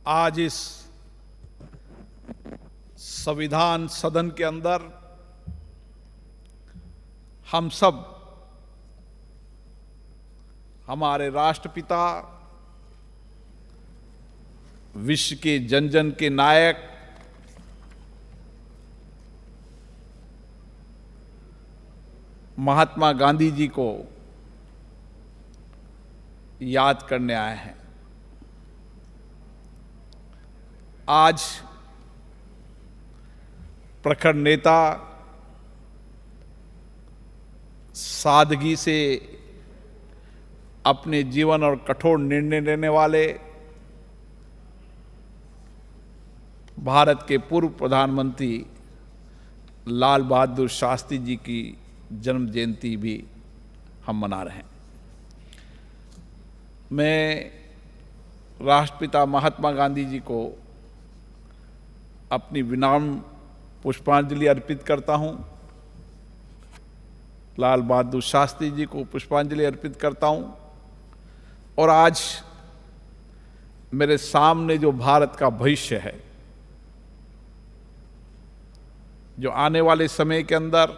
आज इस संविधान सदन के अंदर हम सब हमारे राष्ट्रपिता, विश्व के जन जन के नायक महात्मा गांधी जी को याद करने आए हैं। आज प्रखर नेता, सादगी से अपने जीवन और कठोर निर्णय लेने वाले भारत के पूर्व प्रधानमंत्री लाल बहादुर शास्त्री जी की जन्म जयंती भी हम मना रहे हैं। मैं राष्ट्रपिता महात्मा गांधी जी को अपनी विनम्र पुष्पांजलि अर्पित करता हूं। लाल बहादुर शास्त्री जी को पुष्पांजलि अर्पित करता हूं। और आज मेरे सामने जो भारत का भविष्य है, जो आने वाले समय के अंदर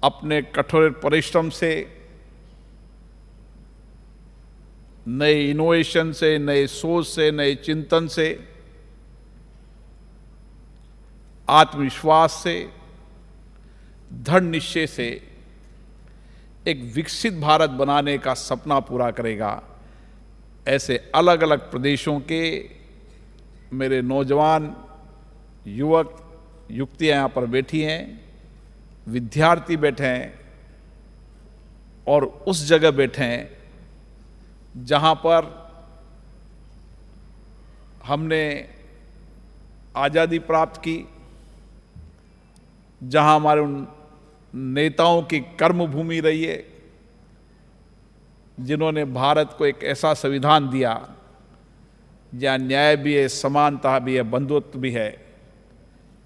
अपने कठोर परिश्रम से, नए इनोवेशन से, नए सोच से, नए चिंतन से, आत्मविश्वास से, दृढ़ निश्चय से एक विकसित भारत बनाने का सपना पूरा करेगा। ऐसे अलग अलग प्रदेशों के मेरे नौजवान युवक युवतियां यहाँ पर बैठी हैं, विद्यार्थी बैठे हैं और उस जगह बैठे हैं जहाँ पर हमने आज़ादी प्राप्त की, जहाँ हमारे उन नेताओं की कर्मभूमि रही है जिन्होंने भारत को एक ऐसा संविधान दिया जहाँ न्याय भी है, समानता भी है, बंधुत्व भी है,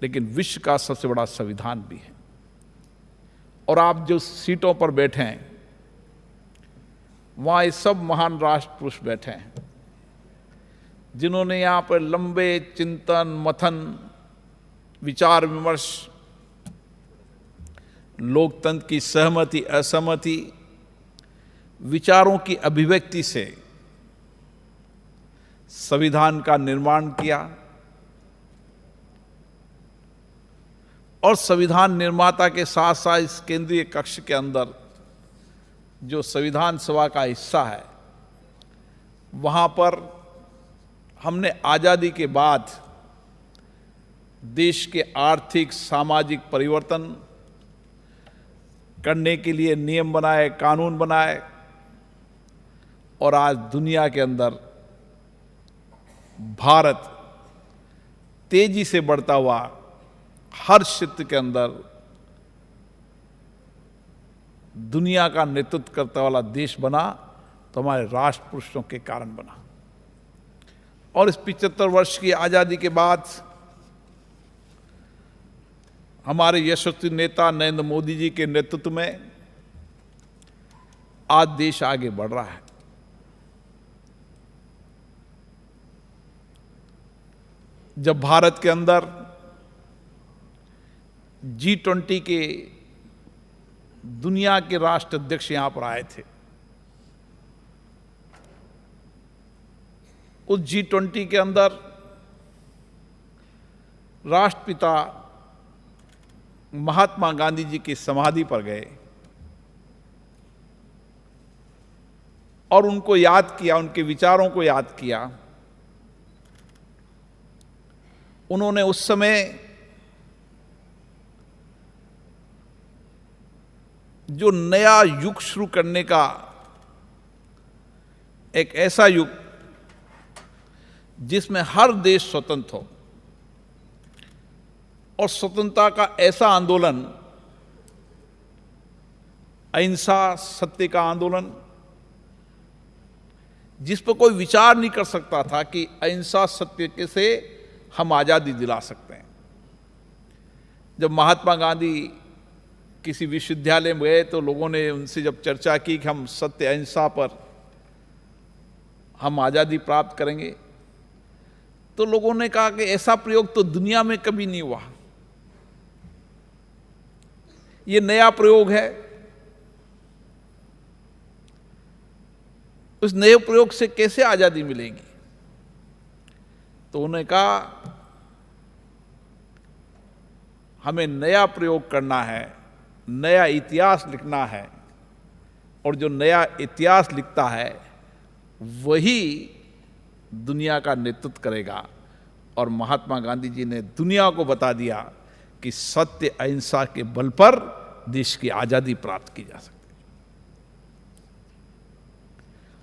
लेकिन विश्व का सबसे बड़ा संविधान भी है। और आप जो सीटों पर बैठे हैं वहाँ ये सब महान राष्ट्र पुरुष बैठे हैं जिन्होंने यहाँ पर लंबे चिंतन, मथन, विचार विमर्श, लोकतंत्र की सहमति असहमति, विचारों की अभिव्यक्ति से संविधान का निर्माण किया। और संविधान निर्माता के साथ साथ इस केंद्रीय कक्ष के अंदर जो संविधान सभा का हिस्सा है, वहाँ पर हमने आज़ादी के बाद देश के आर्थिक सामाजिक परिवर्तन करने के लिए नियम बनाए, कानून बनाए। और आज दुनिया के अंदर भारत तेजी से बढ़ता हुआ हर क्षेत्र के अंदर दुनिया का नेतृत्व करने वाला देश बना, तो हमारे राष्ट्र पुरुषों के कारण बना। और इस 75 वर्ष की आज़ादी के बाद हमारे यशस्वी नेता नरेंद्र मोदी जी के नेतृत्व में आज देश आगे बढ़ रहा है। जब भारत के अंदर G20 के दुनिया के राष्ट्र अध्यक्ष यहां पर आए थे, उस G20 के अंदर राष्ट्रपिता महात्मा गांधी जी की समाधि पर गए और उनको याद किया, उनके विचारों को याद किया। उन्होंने उस समय जो नया युग शुरू करने का, एक ऐसा युग जिसमें हर देश स्वतंत्र हो, और स्वतंत्रता का ऐसा आंदोलन, अहिंसा सत्य का आंदोलन, जिस पर कोई विचार नहीं कर सकता था कि अहिंसा सत्य के से हम आज़ादी दिला सकते हैं। जब महात्मा गांधी किसी विश्वविद्यालय में गए तो लोगों ने उनसे जब चर्चा की कि हम सत्य अहिंसा पर हम आज़ादी प्राप्त करेंगे, तो लोगों ने कहा कि ऐसा प्रयोग तो दुनिया में कभी नहीं हुआ, ये नया प्रयोग है। उस नए प्रयोग से कैसे आजादी मिलेगी? तो उन्होंने कहा हमें नया प्रयोग करना है, नया इतिहास लिखना है, और जो नया इतिहास लिखता है वही दुनिया का नेतृत्व करेगा। और महात्मा गांधी जी ने दुनिया को बता दिया कि सत्य अहिंसा के बल पर देश की आजादी प्राप्त की जा सकती है।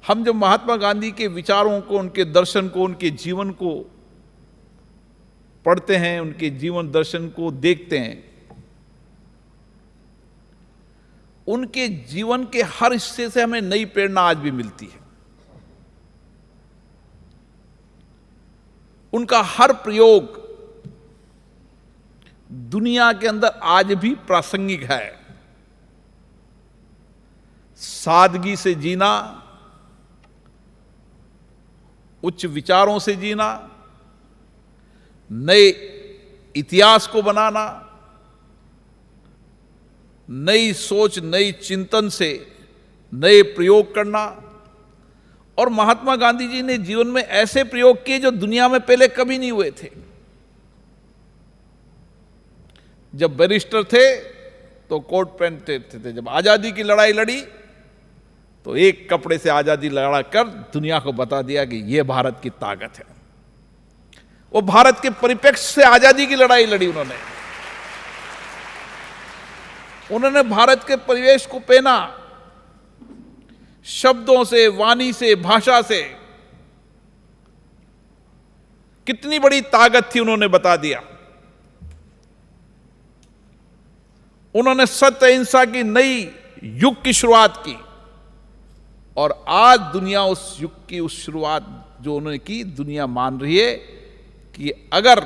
हम जब महात्मा गांधी के विचारों को, उनके दर्शन को, उनके जीवन को पढ़ते हैं, उनके जीवन दर्शन को देखते हैं, उनके जीवन के हर हिस्से से हमें नई प्रेरणा आज भी मिलती है। उनका हर प्रयोग दुनिया के अंदर आज भी प्रासंगिक है। सादगी से जीना, उच्च विचारों से जीना, नए इतिहास को बनाना, नई सोच, नई चिंतन से नए प्रयोग करना। और महात्मा गांधी जी ने जीवन में ऐसे प्रयोग किए जो दुनिया में पहले कभी नहीं हुए थे। जब बैरिस्टर थे तो कोट पहनते थे, जब आजादी की लड़ाई लड़ी तो एक कपड़े से आजादी लड़ा कर दुनिया को बता दिया कि यह भारत की ताकत है। वो भारत के परिप्रेक्ष्य से आजादी की लड़ाई लड़ी उन्होंने भारत के परिवेश को पहना, शब्दों से, वाणी से, भाषा से। कितनी बड़ी ताकत थी उन्होंने बता दिया। उन्होंने सत्य अहिंसा की नई युग की शुरुआत की, और आज दुनिया उस युग की उस शुरुआत जो उन्होंने की, दुनिया मान रही है कि अगर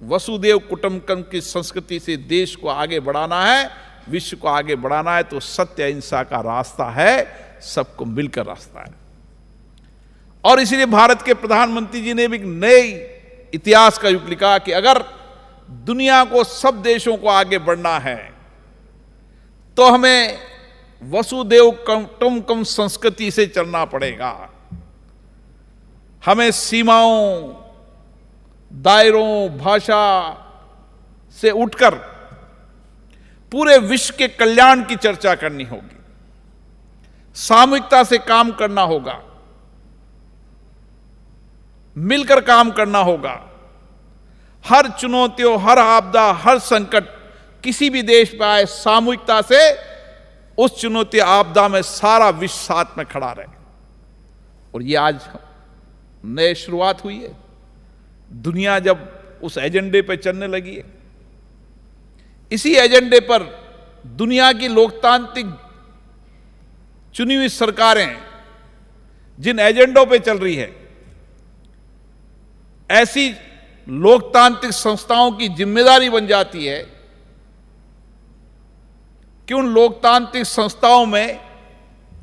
वसुदेव कुटुंबकम की संस्कृति से देश को आगे बढ़ाना है, विश्व को आगे बढ़ाना है, तो सत्य अहिंसा का रास्ता है, सबको मिलकर रास्ता है। और इसलिए भारत के प्रधानमंत्री जी ने भी एक नए इतिहास का युग लिखा कि अगर दुनिया को, सब देशों को आगे बढ़ना है तो हमें वसुदेव कुटुंबकम संस्कृति से चलना पड़ेगा। हमें सीमाओं, दायरों, भाषा से उठकर पूरे विश्व के कल्याण की चर्चा करनी होगी, सामूहिकता से काम करना होगा, मिलकर काम करना होगा। हर चुनौतियों, हर आपदा, हर संकट किसी भी देश पर आए, सामूहिकता से उस चुनौती, आपदा में सारा विश्व साथ में खड़ा रहे। और ये आज नई शुरुआत हुई है। दुनिया जब उस एजेंडे पर चलने लगी है, इसी एजेंडे पर दुनिया की लोकतांत्रिक चुनी हुई सरकारें जिन एजेंडों पे चल रही है, ऐसी लोकतांत्रिक संस्थाओं की जिम्मेदारी बन जाती है कि उन लोकतांत्रिक संस्थाओं में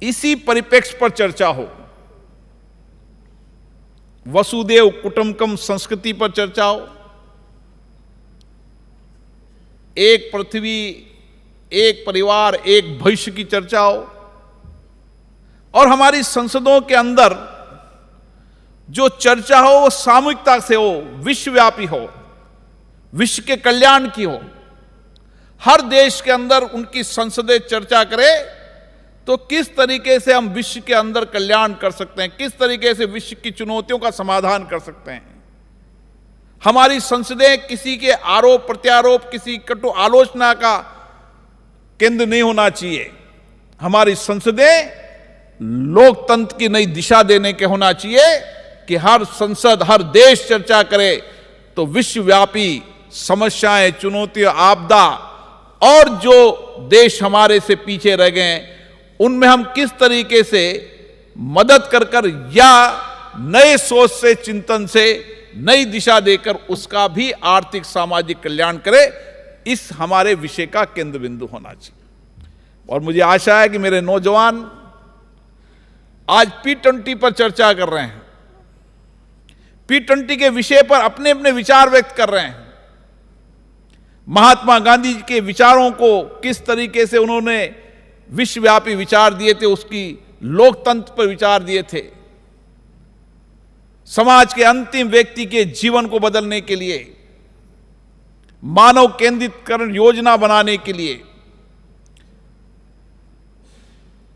इसी परिप्रेक्ष्य पर चर्चा हो। वसुदेव कुटुंबकम संस्कृति पर चर्चा हो, एक पृथ्वी, एक परिवार, एक भविष्य की चर्चा हो। और हमारी संसदों के अंदर जो चर्चा हो वो सामूहिकता से हो, विश्वव्यापी हो, विश्व के कल्याण की हो। हर देश के अंदर उनकी संसदें चर्चा करे तो किस तरीके से हम विश्व के अंदर कल्याण कर सकते हैं, किस तरीके से विश्व की चुनौतियों का समाधान कर सकते हैं। हमारी संसदें किसी के आरोप प्रत्यारोप, किसी कटु आलोचना का केंद्र नहीं होना चाहिए। हमारी संसदें लोकतंत्र की नई दिशा देने के होना चाहिए कि हर संसद, हर देश चर्चा करे तो विश्वव्यापी समस्याएं, चुनौतियां, आपदा और जो देश हमारे से पीछे रह गए उनमें हम किस तरीके से मदद कर या नए सोच से, चिंतन से नई दिशा देकर उसका भी आर्थिक सामाजिक कल्याण करे, इस हमारे विषय का केंद्र बिंदु होना चाहिए। और मुझे आशा है कि मेरे नौजवान आज P20 पर चर्चा कर रहे हैं। P20 के विषय पर अपने अपने विचार व्यक्त कर रहे हैं। महात्मा गांधी जी के विचारों को किस तरीके से उन्होंने विश्वव्यापी विचार दिए थे, उसकी लोकतंत्र पर विचार दिए थे, समाज के अंतिम व्यक्ति के जीवन को बदलने के लिए, मानव केंद्रीकरण योजना बनाने के लिए।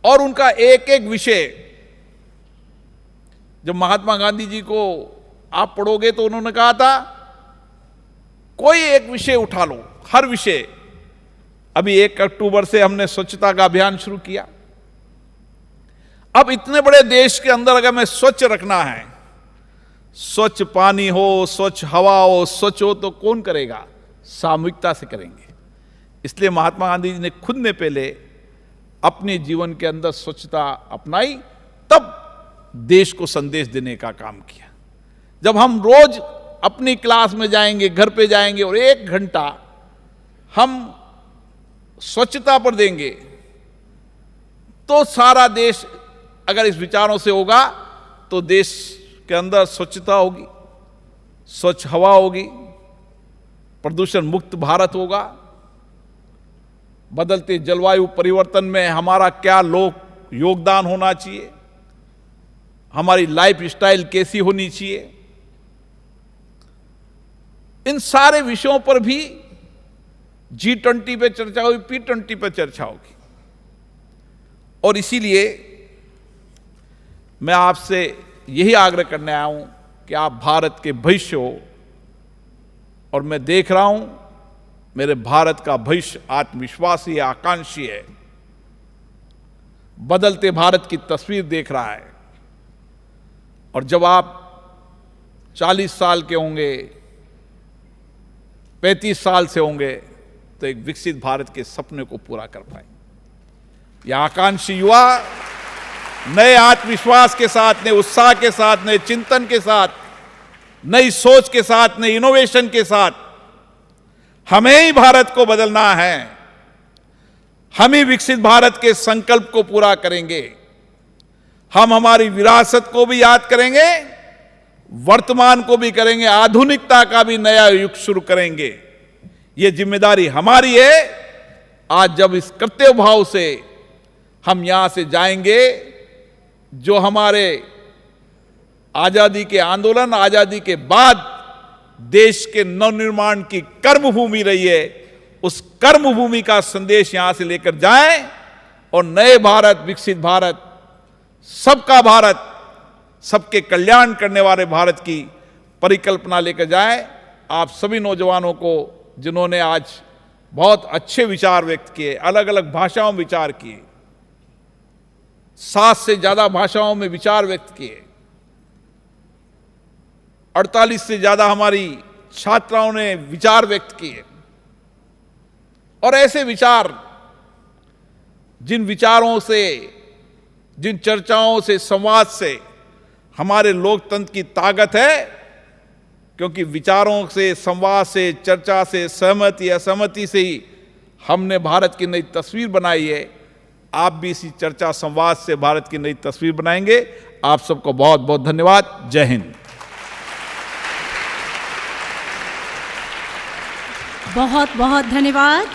और उनका एक एक विषय, जब महात्मा गांधी जी को आप पढ़ोगे तो उन्होंने कहा था कोई एक विषय उठा लो, हर विषय। अभी 1 अक्टूबर से हमने स्वच्छता का अभियान शुरू किया। अब इतने बड़े देश के अंदर अगर मैं स्वच्छ रखना है, स्वच्छ पानी हो, स्वच्छ हवा हो, स्वच्छ हो, तो कौन करेगा? सामूहिकता से करेंगे। इसलिए महात्मा गांधी जी ने खुद ने पहले अपने जीवन के अंदर स्वच्छता अपनाई, तब देश को संदेश देने का काम किया। जब हम रोज अपनी क्लास में जाएंगे, घर पे जाएंगे और 1 घंटा हम स्वच्छता पर देंगे, तो सारा देश अगर इस विचारों से होगा तो देश के अंदर स्वच्छता होगी, स्वच्छ हवा होगी, प्रदूषण मुक्त भारत होगा। बदलते जलवायु परिवर्तन में हमारा क्या योगदान होना चाहिए, हमारी लाइफ स्टाइल कैसी होनी चाहिए, इन सारे विषयों पर भी G20 पे चर्चा होगी, P20 पे चर्चा होगी। और इसीलिए मैं आपसे यही आग्रह करने आया हूं कि आप भारत के भविष्य हो, और मैं देख रहा हूं मेरे भारत का भविष्य आत्मविश्वासी, आकांक्षी है, बदलते भारत की तस्वीर देख रहा है। और जब आप 40 साल के होंगे, 35 साल से होंगे, तो एक विकसित भारत के सपने को पूरा कर पाएंगे। यह आकांक्षी युवा नए आत्मविश्वास के साथ, नए उत्साह के साथ, नए चिंतन के साथ, नई सोच के साथ, नई इनोवेशन के साथ, हमें ही भारत को बदलना है। हम ही विकसित भारत के संकल्प को पूरा करेंगे। हम हमारी विरासत को भी याद करेंगे, वर्तमान को भी करेंगे, आधुनिकता का भी नया युग शुरू करेंगे। ये जिम्मेदारी हमारी है। आज जब इस कर्तव्य भाव से हम यहां से जाएंगे, जो हमारे आजादी के आंदोलन, आजादी के बाद देश के नवनिर्माण की कर्मभूमि रही है, उस कर्मभूमि का संदेश यहां से लेकर जाएं और नए भारत, विकसित भारत, सबका भारत, सबके कल्याण करने वाले भारत की परिकल्पना लेकर जाएं। आप सभी नौजवानों को, जिन्होंने आज बहुत अच्छे विचार व्यक्त किए, अलग अलग भाषाओं में विचार किए, 7 से ज्यादा भाषाओं में विचार व्यक्त किए, 48 से ज्यादा हमारी छात्राओं ने विचार व्यक्त किए। और ऐसे विचार, जिन विचारों से, जिन चर्चाओं से, संवाद से हमारे लोकतंत्र की ताकत है, क्योंकि विचारों से, संवाद से, चर्चा से, सहमति असहमति से ही हमने भारत की नई तस्वीर बनाई है। आप भी इसी चर्चा संवाद से भारत की नई तस्वीर बनाएंगे। आप सबको बहुत बहुत धन्यवाद। जय हिंद। बहुत बहुत धन्यवाद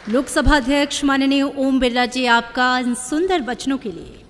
लोकसभा अध्यक्ष माननीय ओम बिरला जी, आपका इन सुंदर वचनों के लिए।